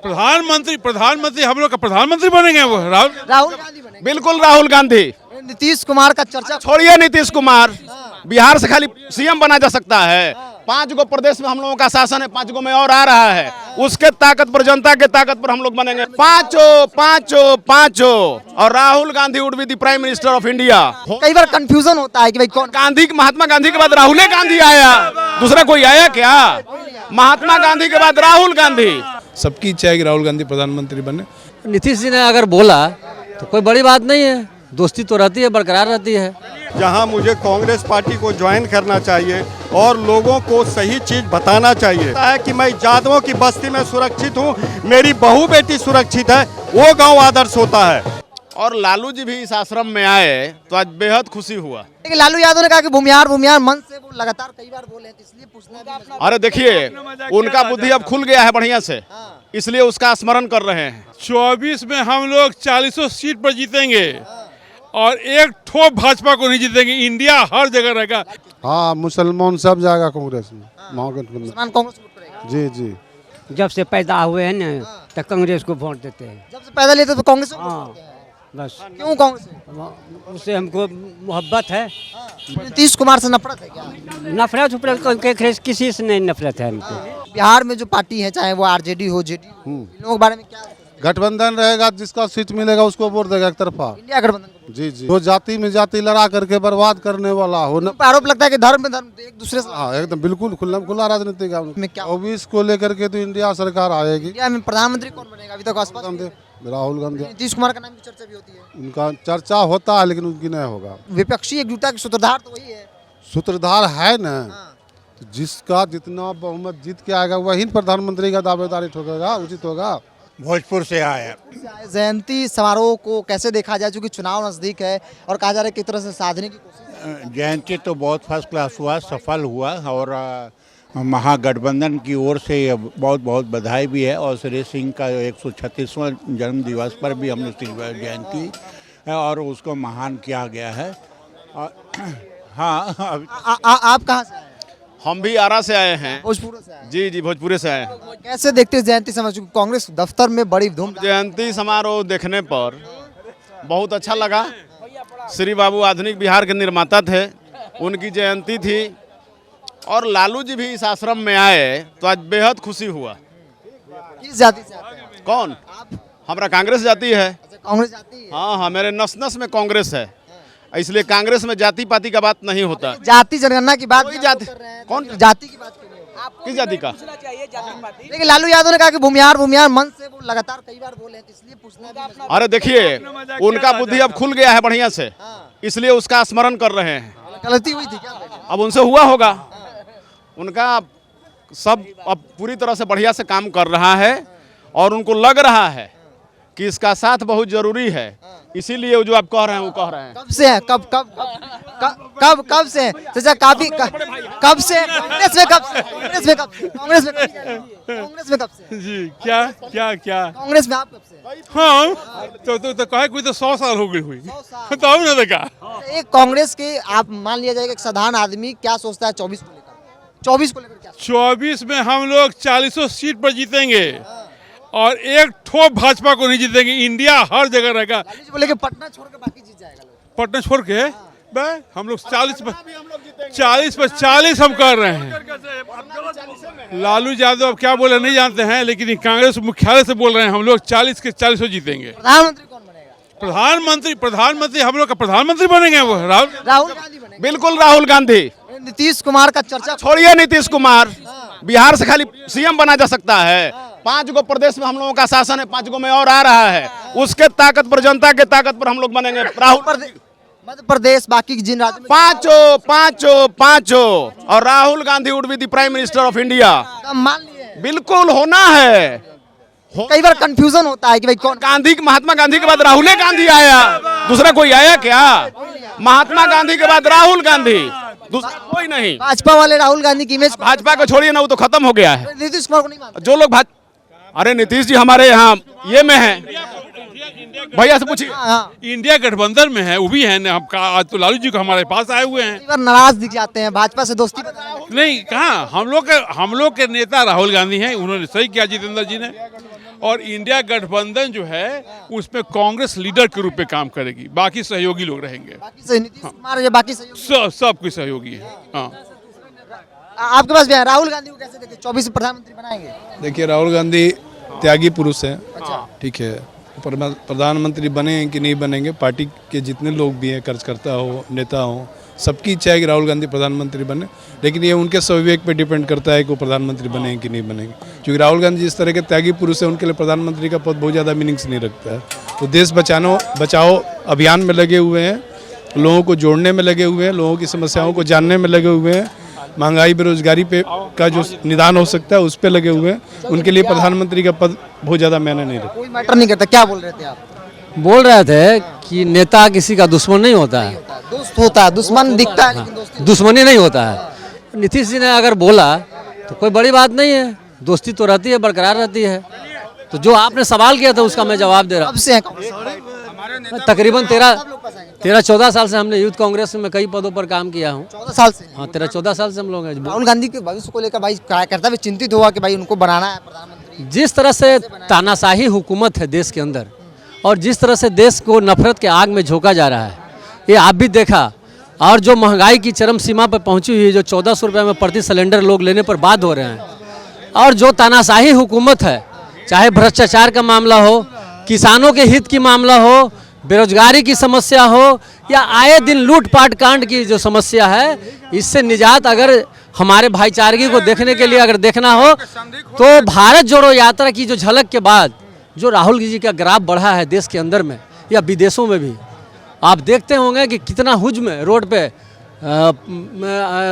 प्रधानमंत्री हम लोग का प्रधानमंत्री बनेंगे वो राहुल गांधी बनेंगे। बिल्कुल राहुल गांधी। नीतीश कुमार का चर्चा छोड़िए नीतीश कुमार, बिहार से खाली सीएम बना जा सकता है। 5 गो प्रदेश में हम लोगों का शासन है, 5 गो में और आ रहा है। उसके ताकत पर, जनता के ताकत पर हम लोग बनेंगे। पांचों और Rahul Gandhi would be the prime minister of India. कई बार कंफ्यूजन होता है कि भाई कौन गांधी, महात्मा गांधी के बाद राहुल गांधी आया, दूसरा कोई आया क्या? महात्मा गांधी के बाद राहुल गांधी। सबकी इच्छा है कि राहुल गांधी प्रधानमंत्री बने। नीतीश जी ने अगर बोला तो कोई बड़ी बात नहीं है, दोस्ती तो रहती है, बरकरार रहती है। जहां मुझे कांग्रेस पार्टी को ज्वाइन करना चाहिए और लोगों को सही चीज बताना चाहिए है कि मैं यादवों की बस्ती में सुरक्षित हूं, मेरी बहू बेटी सुरक्षित है, वो गांव आदर्श होता है। और लालू जी भी इस आश्रम में आए तो आज बेहद खुशी हुआ। लेकिन लालू यादव ने कहा कि भूमिहार मन से वो लगातार कई बार बोले हैं, तो इसलिए पूछना। अरे देखिए, उनका बुद्धि अब खुल गया है बढ़िया से, इसलिए उसका स्मरण कर रहे हैं। 24 में हम लोग 40 सीट पर जीतेंगे और एक ठो भाजपा को नहीं जीतेंगे। इंडिया हर जगह रहेगा। हाँ, मुसलमान सब जाएगा कांग्रेस में। मुसलमान कांग्रेस वोट करेगा। जी जी, जब से पैदा हुए हैं ना तो कांग्रेस को वोट देते हैं। जब से पैदा लेते तो कांग्रेस को वोट करते हैं। बस क्यों कांग्रेस? उससे हमको मोहब्बत है। नीतीश कुमार से नफरत है क्या? नफरत किसी से नहीं, नफरत है हमको। बिहार में जो पार्टी है, चाहे वो आरजेडी हो, जेडी हो, इन लोगों के बारे में क्या? गठबंधन रहेगा, जिसका सीट मिलेगा उसको वोट देगा एक तरफा। इंडिया गठबंधन। जी जी, जो जाति में जाति लड़ा करके बर्बाद करने वाला हो न। आरोप लगता है कि धर्म में धर्म एक दूसरे से। हाँ, एकदम बिल्कुल खुला राजनीति का में क्या? 24 को लेकर के तो इंडिया सरकार आएगी। इंडिया में प्रधानमंत्री कौन बनेगा अभी तक आसपास? राहुल गांधी। नीतीश कुमार का नाम की चर्चा भी होती है। उनका चर्चा होता है लेकिन उनकी नहीं होगा। विपक्षी एकजुटता की सूत्रधार तो वही है। सूत्रधार है ना, तो जिसका जितना बहुमत जीत के आएगा वही प्रधानमंत्री का दावेदारी ठोकेगा, उचित होगा। भोजपुर से आया। जयंती समारोह को कैसे देखा जाए, चूंकि चुनाव नजदीक है और कहा जा रहा है किस तरह से साधने की कोशिश? जयंती तो बहुत फर्स्ट क्लास हुआ, सफल हुआ और महागठबंधन की ओर से बहुत बहुत बधाई भी है। और श्री सिंह का 136वां जन्म दिवस पर भी हमने जयंती है और उसको महान किया गया है। हाँ, आप कहाँ से आए? हम भी आरा से आए हैं। भोजपुर से आए? जी जी, भोजपुर से आए हैं। कैसे देखते हैं जयंती समारोह? चूंकि कांग्रेस दफ्तर में बड़ी धूम। जयंती समारोह देखने पर बहुत अच्छा लगा। श्री बाबू आधुनिक बिहार के निर्माता थे, उनकी जयंती थी और लालू जी भी इस आश्रम में आए तो आज बेहद खुशी हुआ। किस जाति से आते हैं? कौन? हमारा कांग्रेस जाति है। कांग्रेस जाति है? हाँ हाँ, मेरे नस नस में कांग्रेस है, इसलिए कांग्रेस में जाति पाति का बात नहीं होता। जाति जनगणना की बात कोई जाति, कौन जाति की बात कर रहे हो? किस जाति का? लेकिन लालू यादव ने कहा कि भूमिहार मन से वो लगातार कई बार बोले हैं, तो इसलिए पूछना। अरे देखिए, उनका बुद्धि अब खुल गया है बढ़िया से, इसलिए उसका स्मरण कर रहे हैं। गलती हुई थी क्या? अब उनसे हुआ होगा। उनका सब अब पूरी तरह से बढ़िया से काम कर रहा है और उनको लग रहा है कि इसका साथ बहुत जरूरी है, इसीलिए वो जो आप कह रहे हैं वो कह रहे हैं। कब से है? कब से? चाचा काफी कब से? कांग्रेस में कब से? जी, क्या क्या क्या कांग्रेस में आप कब से? हाँ, तो कहे कोई तो 100 साल हो गई हुई तो ना देखा। एक कांग्रेस के आप मान लिया जाएगा एक साधारण आदमी क्या सोचता है 24 को लेकर? 24 को लेकर क्या? 24 में हम लोग 40 सीट पर जीतेंगे और एक ठो भाजपा को नहीं जीतेंगे। इंडिया हर जगह रहेगा। बोले कि पटना छोड़ के बाकी जीत जाएगा लोग। पटना छोड़ के हम लोग 40 पर 40 हम कर रहे हैं। लालू यादव अब क्या बोले नहीं जानते हैं, लेकिन कांग्रेस मुख्यालय से बोल रहे हैं हम लोग 40 के 40 जीतेंगे। प्रधानमंत्री कौन बनेगा? प्रधानमंत्री हम लोग का प्रधानमंत्री बनेंगे वो राहुल गांधी बनेंगे। बिल्कुल राहुल गांधी। नीतीश कुमार का चर्चा छोड़िए नीतीश कुमार, बिहार से खाली सीएम बना जा सकता है। 5 गो प्रदेश में हम लोगों का शासन है, 5 गो में और आ रहा है। उसके ताकत पर, जनता के ताकत पर हम लोग बनेंगे। राहुल मध्य प्रदेश बाकी जिन राज्यों में पांचों और Rahul Gandhi would be the prime minister of India. मान लिए बिल्कुल होना है। कई बार कंफ्यूजन होता है कि भाई कौन? गांधी, महात्मा गांधी के बाद राहुल गांधी आया, दूसरा कोई आया क्या? महात्मा गांधी के बाद राहुल गांधी, दूसरा कोई नहीं। भाजपा वाले राहुल गांधी की इमेज भाजपा को छोड़िए ना, वो तो खत्म हो गया है। नीतीश कुमार को नहीं मानते? जो लोग अरे नीतीश जी हमारे यहाँ ये में है, भैया से पूछिए। इंडिया गठबंधन में है, वो भी है ना। आज तो लालू जी को हमारे पास आए हुए हैं। कई बार नाराज दिख जाते हैं, भाजपा से दोस्ती नहीं, कहाँ हम लोग के नेता राहुल गांधी हैं, उन्होंने सही किया जितेंद्र जी ने। और इंडिया गठबंधन जो है उसमें कांग्रेस लीडर के रूप में काम करेगी, बाकी सहयोगी लोग रहेंगे। बाकी से नीतीश कुमार या बाकी से सब कोई सहयोगी है। हाँ, आपके पास भी है, राहुल गांधी को कैसे देखते हैं? 24 प्रधानमंत्री बनाएंगे? देखिए राहुल गांधी त्यागी पुरुष हैं, ठीक है। प्रधानमंत्री बने कि नहीं बनेंगे, पार्टी के जितने लोग भी हैं, कार्यकर्ता हो, नेता हो, सबकी इच्छा है कि राहुल गांधी प्रधानमंत्री बने, लेकिन ये उनके स्वविवेक पे डिपेंड करता है कि वो प्रधानमंत्री बने कि नहीं बनेंगे। क्योंकि राहुल गांधी जिस तरह के त्यागी पुरुष हैं, उनके लिए प्रधानमंत्री का पद बहुत ज़्यादा मीनिंग्स नहीं रखता है। वो देश बचाओ अभियान में लगे हुए हैं, लोगों को जोड़ने में लगे हुए हैं, लोगों की समस्याओं को जानने में लगे हुए हैं, महंगाई बेरोजगारी पे का जो निदान हो सकता है उस पे लगे हुए हैं। उनके लिए प्रधानमंत्री का पद बहुत ज़्यादा मायने नहीं रखता। कोई मैटर नहीं करता। क्या बोल रहे थे आप? बोल रहे थे कि नेता किसी का दुश्मन नहीं होता है, दोस्त होता है, दुश्मन दिखता है लेकिन दोस्ती दुश्मनी नहीं होता है। नीतीश जी ने अगर बोला तो कोई बड़ी बात नहीं है, दोस्ती तो रहती है, बरकरार रहती है। तो जो आपने सवाल किया था उसका मैं जवाब दे रहा कब से है? हूँ। तकरीबन 13-14 साल से हमने यूथ कांग्रेस में कई पदों पर काम किया हूँ। 14 साल से। हाँ, 13-14 साल से हम लोग हैं। राहुल गांधी के भविष्य को लेकर भाई कार्यकर्ता भी चिंतित हुआ कि भाई उनको बनाना है प्रधानमंत्री। जिस तरह से तानाशाही हुकूमत है देश के अंदर और जिस तरह से देश को नफरत के आग में झोंका जा रहा है, ये आप भी देखा। और जो महंगाई की चरम सीमा पर पहुंची हुई है, जो 1400 रुपये में प्रति सिलेंडर लोग लेने पर बाध्य हो रहे हैं, और जो तानाशाही हुकूमत है, चाहे भ्रष्टाचार का मामला हो, किसानों के हित की मामला हो, बेरोजगारी की समस्या हो, या आए दिन लूटपाट कांड की जो समस्या है, इससे निजात अगर हमारे भाईचारगी को देखने के लिए अगर देखना हो तो भारत जोड़ो यात्रा की जो झलक के बाद जो राहुल जी का ग्राफ बढ़ा है देश के अंदर में या विदेशों में भी, आप देखते होंगे कि कितना हुज्म रोड पे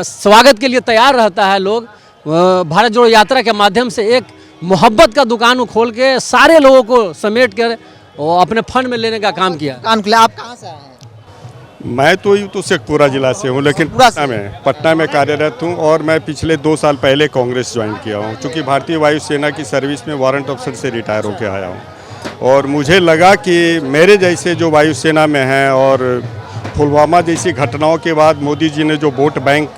स्वागत के लिए तैयार रहता है लोग। भारत जोड़ो यात्रा के माध्यम से एक मोहब्बत का दुकान खोल के सारे लोगों को समेट कर और अपने फंड में लेने का काम किया। कान खुले। आप कहाँ से आए हैं? मैं तो शेखपुरा जिला से हूँ, लेकिन पटना में कार्यरत हूँ और मैं पिछले 2 साल पहले कांग्रेस ज्वाइन किया हूँ, क्योंकि भारतीय वायुसेना की सर्विस में वारंट ऑफिसर से रिटायर होकर आया हूँ। और मुझे लगा कि मेरे जैसे जो वायुसेना में हैं और पुलवामा जैसी घटनाओं के बाद मोदी जी ने जो वोट बैंक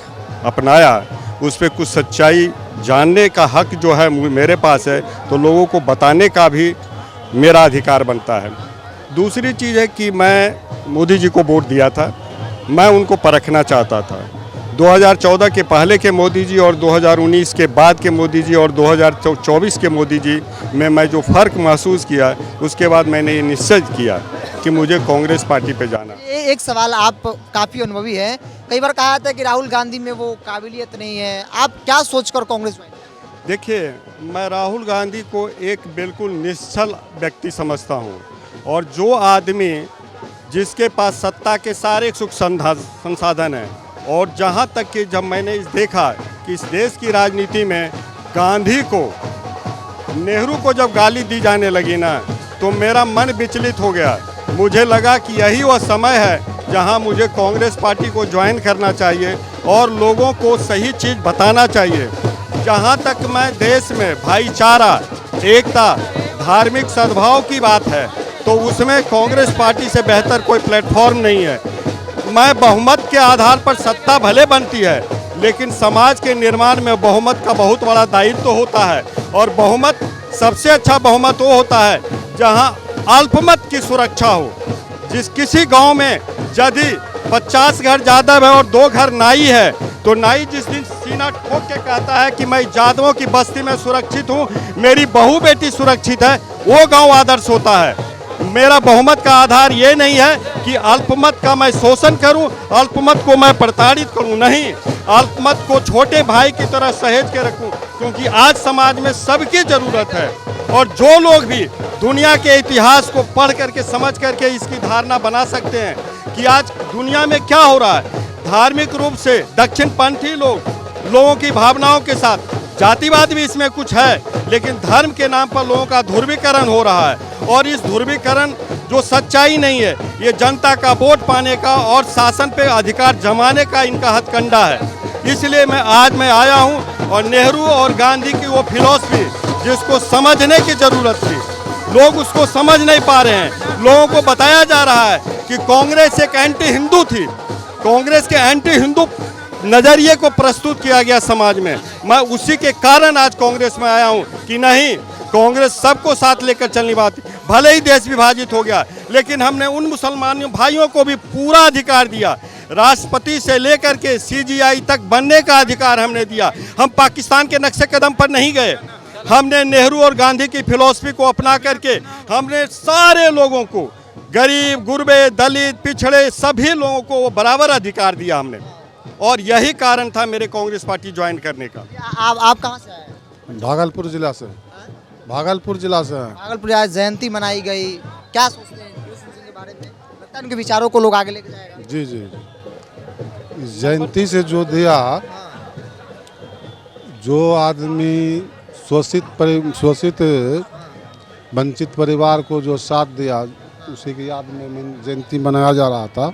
अपनाया, उस पर कुछ सच्चाई जानने का हक जो है मेरे पास है, तो लोगों को बताने का भी मेरा अधिकार बनता है। दूसरी चीज़ है कि मैं मोदी जी को वोट दिया था, मैं उनको परखना चाहता था। 2014 के पहले के मोदी जी और 2019 के बाद के मोदी जी और 2024 के मोदी जी में मैं जो फ़र्क महसूस किया, उसके बाद मैंने ये निश्चय किया कि मुझे कांग्रेस पार्टी पे जाना। एक सवाल, आप काफ़ी अनुभवी हैं, कई बार कहा था कि राहुल गांधी में वो काबिलियत नहीं है, आप क्या सोचकर कांग्रेस ज्वाइन? देखिए, मैं राहुल गांधी को एक बिल्कुल निश्चल व्यक्ति समझता हूँ, और जो आदमी जिसके पास सत्ता के सारे सुख संसाधन हैं, और जहाँ तक कि जब मैंने देखा कि इस देश की राजनीति में गांधी को, नेहरू को जब गाली दी जाने लगी ना, तो मेरा मन विचलित हो गया। मुझे लगा कि यही वह समय है जहाँ मुझे कांग्रेस पार्टी को ज्वाइन करना चाहिए और लोगों को सही चीज़ बताना चाहिए। जहाँ तक मैं देश में भाईचारा, एकता, धार्मिक सद्भाव की बात है, तो उसमें कांग्रेस पार्टी से बेहतर कोई प्लेटफॉर्म नहीं है। मैं बहुमत के आधार पर सत्ता भले बनती है, लेकिन समाज के निर्माण में बहुमत का बहुत बड़ा दायित्व होता है, और बहुमत सबसे अच्छा बहुमत वो होता है जहां अल्पमत की सुरक्षा हो। किसी गांव में यदि 50 घर यादव है और 2 घर नाई है, तो नाई जिस दिन सीना ठोक के कहता है कि मैं यादवों की बस्ती में सुरक्षित हूँ, मेरी बहू बेटी सुरक्षित है, वो गाँव आदर्श होता है। मेरा बहुमत का आधार ये नहीं है कि अल्पमत का मैं शोषण करूं, अल्पमत को मैं प्रताड़ित करूं, नहीं, अल्पमत को छोटे भाई की तरह सहेज के रखूं, क्योंकि आज समाज में सबकी ज़रूरत है। और जो लोग भी दुनिया के इतिहास को पढ़ करके समझ करके इसकी धारणा बना सकते हैं कि आज दुनिया में क्या हो रहा है, धार्मिक रूप से दक्षिणपंथी लोगों की भावनाओं के साथ, जातिवाद भी इसमें कुछ है, लेकिन धर्म के नाम पर लोगों का ध्रुवीकरण हो रहा है, और इस ध्रुवीकरण जो सच्चाई नहीं है, ये जनता का वोट पाने का और शासन पे अधिकार जमाने का इनका हथकंडा है। इसलिए मैं आया हूँ, और नेहरू और गांधी की वो फिलॉसफी जिसको समझने की ज़रूरत थी, लोग उसको समझ नहीं पा रहे हैं। लोगों को बताया जा रहा है कि कांग्रेस एक एंटी हिंदू थी, कांग्रेस के एंटी हिंदू नज़रिए को प्रस्तुत किया गया समाज में। मैं उसी के कारण आज कांग्रेस में आया हूं कि नहीं, कांग्रेस सबको साथ लेकर चलनी बात, भले ही देश विभाजित हो गया, लेकिन हमने उन मुसलमान भाइयों को भी पूरा अधिकार दिया। राष्ट्रपति से लेकर के CGI तक बनने का अधिकार हमने दिया। हम पाकिस्तान के नक्शे कदम पर नहीं गए। हमने नेहरू और गांधी की फिलॉसफी को अपना करके हमने सारे लोगों को, गरीब, गुरबे, दलित, पिछड़े सभी लोगों को वो बराबर अधिकार दिया हमने, और यही कारण था मेरे कांग्रेस पार्टी ज्वाइन करने का। आप कहाँ से आए? भागलपुर जिला से, भागलपुर जिला से हैं। भागलपुर आज जयंती मनाई गई, क्या सोचते हैं कृष्ण सिंह के बारे में? लगता है उनके विचारों को लोग आगे लेके जाएगा? जी जी, इस जयंती से जो दिया, जो आदमी शोषित वंचित परिवार को जो साथ दिया, उसी की याद में जयंती मनाया जा रहा था।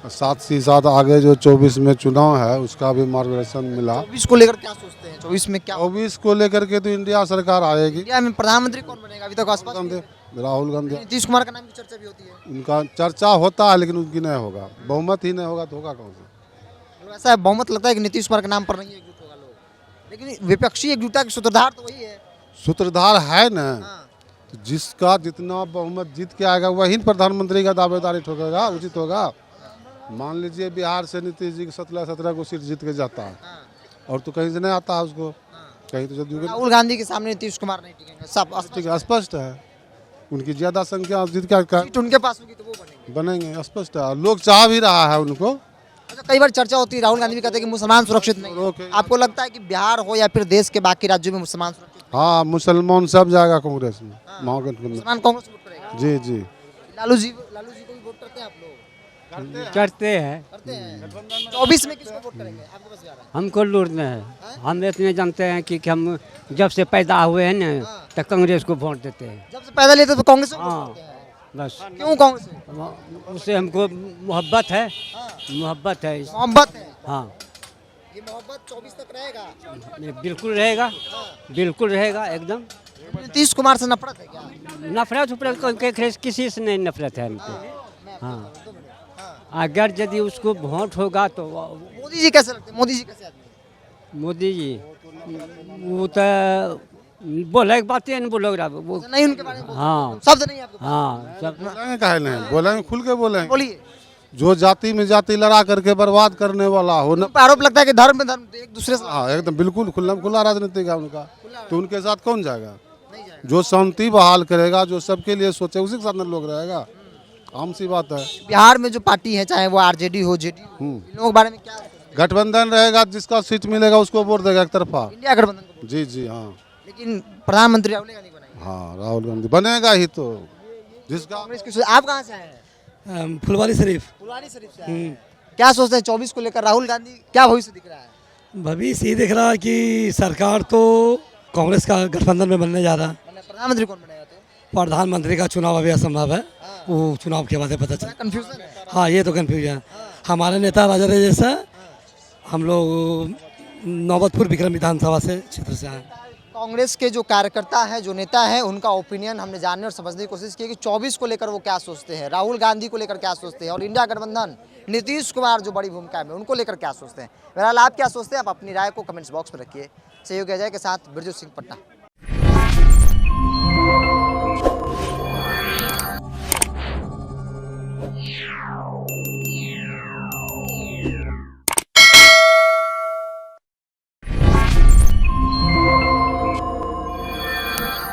साथ ही साथ आगे जो 24 में चुनाव है उसका भी मार्गदर्शन मिला। 24 को लेकर क्या सोचते हैं? 24 में क्या? 24 को लेकर के तो इंडिया सरकार आएगी। इंडिया में प्रधानमंत्री कौन बनेगा? अभी तक स्पष्ट नहीं है। राहुल गांधी। नीतीश कुमार का नाम की चर्चा भी होती है। उनका चर्चा होता है लेकिन उनकी नहीं होगा, बहुमत ही नहीं होगा तो होगा कौन से? ऐसा बहुमत लगता है कि नीतीश कुमार के नाम पर नहीं एकजुट होगा लोग, लेकिन विपक्षी एकजुटता के सूत्रधार तो वही है। सूत्रधार है ना, तो जिसका जितना बहुमत जीत के आएगा वही प्रधानमंत्री का दावेदारी ठोकेगा, उचित होगा। मान लीजिए बिहार से नीतीश जी 17 को सीट जीत के जाता है, और तो कहीं से नहीं आता है उसको, कहीं तो जदयू राहुल गांधी के सामने नीतीश कुमार नहीं टिकेंगे, सब ठीक है, स्पष्ट है। उनकी ज्यादा संख्या जीत के सीट उनके पास होगी तो वो बनेंगे, स्पष्ट है। लोग चाह भी रहा है उनको। अच्छा, कई बार चर्चा होती है, राहुल गांधी भी कहते हैं कि मुसलमान सुरक्षित नहीं है। आपको लगता है कि बिहार हो या फिर देश के बाकी राज्यों में मुसलमान सुरक्षित? हाँ, मुसलमान सब जाएगा कांग्रेस में, महागठबंधन। मुसलमान कांग्रेस वोट करेगा? जी जी। लालू जी को भी वोट करते हैं आप लोग? करते हैं। 24 में किसको वोट करेंगे? आपके पास हमको लूटना है। हम इतने जानते हैं कि हम जब से पैदा हुए हैं ना, तो कांग्रेस को वोट देते हैं। जब से पैदा लेते तो कांग्रेस को वोट करते हैं। बस। क्यों कांग्रेस? उससे हमको मोहब्बत है, मोहब्बत है। मोहब्बत है। हाँ, ये मोहब्बत 24 तक रहेगा? बिल्कुल रहेगा, बिल्कुल रहेगा एकदम। नीतीश कुमार से नफरत है क्या? नफरत किसी से नहीं नफरत है हमको। हाँ, अगर यदि उसको वोट होगा तो मोदी जी कैसे लगते हैं? मोदी जी कैसे आदमी? मोदी जी वो तो बोले एक बात है, बोलो वो नहीं उनके बारे में? हाँ, शब्द नहीं आपके पास? हाँ, सब बोलेंगे काहे नहीं, बोलेंगे, खुल के बोलेंगे। बोलिए। जो जाति में जाति लड़ा करके बर्बाद करने वाला हो न, आरोप लगता है कि धर्म में धर्म एक दूसरे से। हाँ, एकदम बिल्कुल खुला राजनीति है उनका, तो उनके साथ कौन जाएगा? जो शांति बहाल करेगा, जो सबके लिए सोचे, उसी के साथ न लोग रहेगा। आम सी बात है। बिहार में जो पार्टी है, चाहे वो आरजेडी हो, जेडी हो, इन लोगों के बारे में क्या? गठबंधन रहेगा, जिसका सीट मिलेगा उसको वोट देगा एक तरफा। इंडिया गठबंधन को। जी जी हाँ। लेकिन प्रधानमंत्री राहुल गांधी बनाएंगे। हाँ, राहुल गांधी बनेगा ही तो, जिसका। कांग्रेस की आप कहाँ से आए हैं? फुलवारी शरीफ। फुलवारी शरीफ से आए हैं। क्या सोचते हैं 24 को लेकर? राहुल गांधी क्या भविष्य दिख रहा है? भविष्य ये दिख रहा है कि सरकार तो कांग्रेस का गठबंधन में बनने जा रहा है। प्रधानमंत्री कौन बनेगा? तो प्रधानमंत्री का चुनाव अभी असंभव है, वो चुनाव के बाद पता चला। कंफ्यूजन है। हाँ, ये तो कंफ्यूजन है। हमारे नेता राजा जैसा, हम लोग नौबतपुर विक्रम विधानसभा से क्षेत्र से आए। कांग्रेस के जो कार्यकर्ता हैं, जो नेता हैं, उनका ओपिनियन हमने जानने और समझने की कोशिश की कि 24 को लेकर वो क्या सोचते हैं, राहुल गांधी को लेकर क्या सोचते हैं, और इंडिया गठबंधन नीतीश कुमार जो बड़ी भूमिका में उनको लेकर क्या सोचते हैं। बहरहाल आप क्या सोचते हैं? आप अपनी राय को कमेंट्स बॉक्स में रखिए। सहयोगी अजय के साथ बिरजू सिंह, पटना।